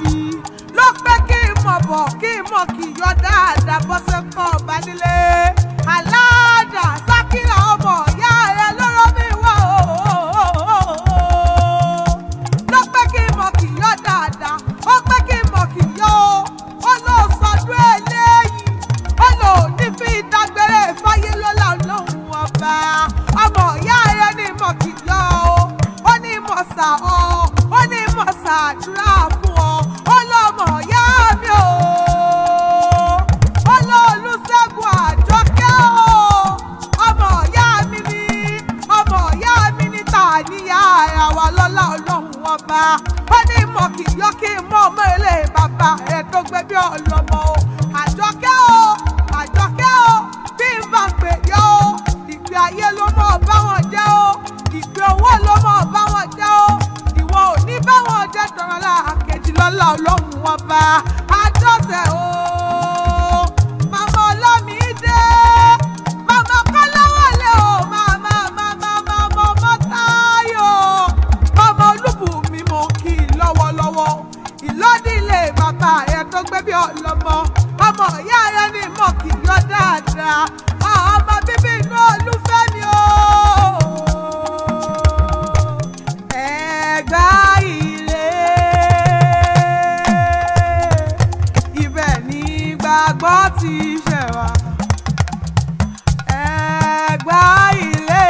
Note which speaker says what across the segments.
Speaker 1: bí ló pé kí n mọ̀ bọ̀ kí n mọ̀ kí yọ dáadáa bọ́sẹ̀ kọ́ ọba nílé aláàdá sákìlà ọmọ ìyá rẹ lọ́rọ́ mi wá ló pé kí n mọ̀ kí yọ dáadáa ó pé kí n mọ̀ kí yọ ó lọ sọdún eléyìí ó lò ní fi ìdágbére fáyé lọ́la ọlọ́run ọba ọmọ ìyá rẹ ní mọ̀ kí yọ ó ní mọ̀sà ó ní mọ̀sà àdúrà fún ọ lọ́mọ ìyá mi ó lọ Olúṣẹ́gun Àjọkẹ́ ọmọ ìyá mi ní tàníyà ara wa lọ́lá ọlọ́run ọba ó ní mọ̀ kí yọ kí n mọ̀ ọmọ ilé bàbá rẹ̀ tó gbé bí ọlọ́mọ Àjọkẹ́ bí n bá pè yọ ìgbé ayé ló mọ̀ bá wọn jẹ́ ìgbé owó ló mọ̀ bá wọn jẹ́ ìwọ ò ní bá wọn jẹ́ tọrọ láàkejì lọ́lá ọlọ́run ọba àjọṣe màmá Ọlámídé màmá Kọ́láwọlé màmá Táyọ̀ màmá Olúbùnmi mo kì í lọ́wọ́lọ́wọ́ ìlọ́dílé bàbá rẹ̀ tó gbé bí ọlọ́mọ ọmọ ìyá rẹ̀ ní mọ̀ kì í yọ dáadáa ọmọ bíbí inú Olúfẹ́mi Ẹ̀gbá Ilé ibẹ̀ ní gbàgbọ́ ti ṣẹ̀ wá Ẹ̀gbá Ilé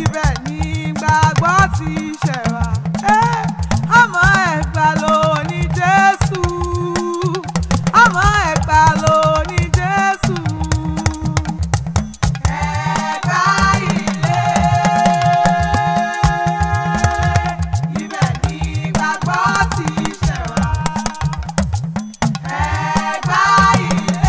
Speaker 1: ibẹ̀ ní gbàgbọ́ ti ṣẹ̀ wá ọmọ Ẹ̀gbá ló ní Jésù ọmọ Ẹ̀gbá ló ní Jésù Ẹ̀gbá Ilé ibẹ̀ ní gbàgbọ́ ti ṣẹ̀ wá Ẹ̀gbá Ilé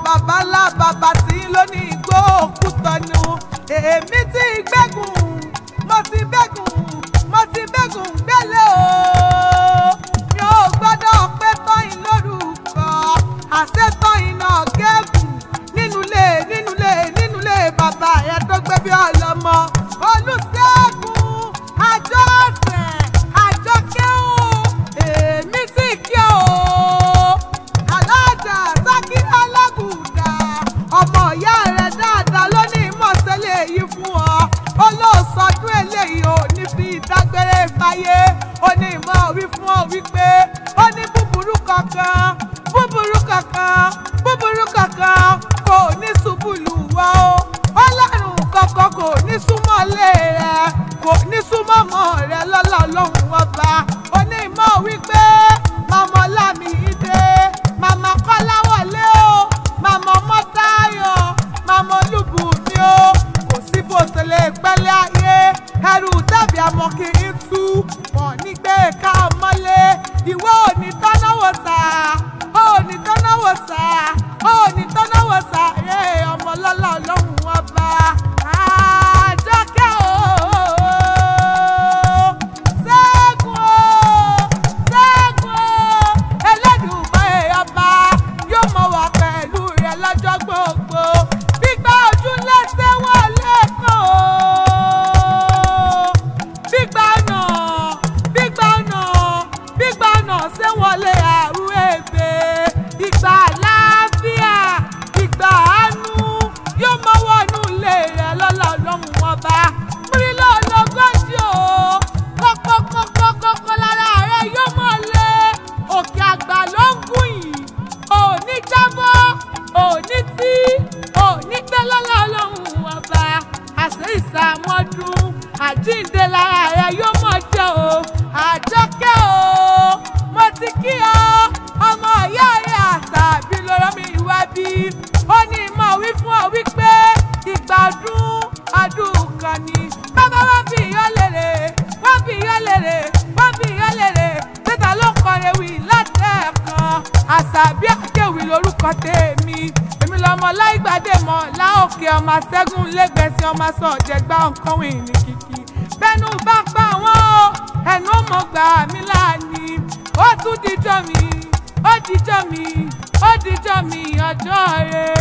Speaker 1: bàbá ńlá bàbá tí lónìí igbó Òkútọ́nu. Èmi tí gbẹ́gùn mo ti bẹ́gùn gbélé o. Mi ò gbọ́dọ̀ pé tọ́yìn lórúkọ àṣẹ tọ́yìn náà gẹ́gùn nínú ilé bàbá rẹ̀ tó gbé bí ọlọ́mọ. Olùṣègùn Àjọṣe Àjọkẹ́ o. Èmi sì kí o. Alájà Sákírà Alágùdà ọmọ ìyá rẹ̀ dáadáa ló ní ìmọ̀sẹ́lẹ̀ yìí fún ọ. Olóòsọdún eléyìí ò ní fi ìdágbére fáyé. Ó ní ìmọ̀ wí fún ọ wípé ó ní búburú kankan kò ní ṣubú lù wá o. Ọlọ́run kankan kò ní súnmọ́ lé rẹ̀, kò ní súnmọ́ mọ́ rẹ̀ lọ́lá Ọlọ́run ọba. Ó ní ìmọ̀ wípé màmá Ọlámídé, màmá Kọ́láwọlé o, màmá Ọmọ́táyọ̀, màmá Olúbùnmi o. Kò sí bó ṣe lè pẹ́lẹ́ ayé, ẹrù tàbí àmọ́ kì í tú. Wọ́n ní gbé ká mọ́lé, ìwọ ò ní tọ́náwó sá, ò ní tọ́náwó sá, ò ní tọ́náwó sá. Ọmọ lọ́lá Ọlọ́run ọba Àjọkẹ́ o. Ṣẹ́gun o, Ẹlẹ́dùmarè ọba yóò mọ̀ wá pẹ̀lú rẹ̀ lọ́jọ́ gbogbo. Gbígbà ojú lẹ́sẹ̀ wọlé kan o. Gbígbà náà ṣé wọlé àrùn èbè. Ìgbà àlàáfíà, ìgbà àánú yóò mọ wọnú ilé rẹ̀ lọ́lá Ọlọ́run ọba. Múrí lọ́lọ́gọ́jì o. Kọ́kọ́ lára rẹ̀ yóò mọ̀ lé. Òkè àgbà ló ń gùn yìí. Òní jábọ́, òní tí, òní tẹ́ lọ́lá Ọlọ́run ọba. Àṣẹ ìsàmọ́dún àjíǹde lára rẹ̀ yóò mọ̀ jẹ́ o. Àjọkẹ́ o, mo ti kí ọ. Ọmọ ìyá rẹ̀ Àṣàbí lọ́rọ́ mi wá bí. Ó ní ìmọ̀ wí fún ọ wípé ìgbádùn adùn kan ni. Bàbá wọ́n fi ìyọ́ lèrè, tẹ́tà ló kọrin wí látẹ̀ẹ̀kan. Àṣàbí Akéwì lórúkọ tèmi. Èmi lọmọ Láìgbàdé mọ̀ Láòkè ọmọ Ṣẹ́gun lẹ́gbẹ̀ẹ́sì ọmọ Sọ̀jẹ̀gbá nǹkan wìn ní kìkì. Bẹ́nu bá pa wọ́n o, ẹnu mọ̀ gbà mí láàní. Ó tún dijọ́ mi ọjọ́ rẹ̀.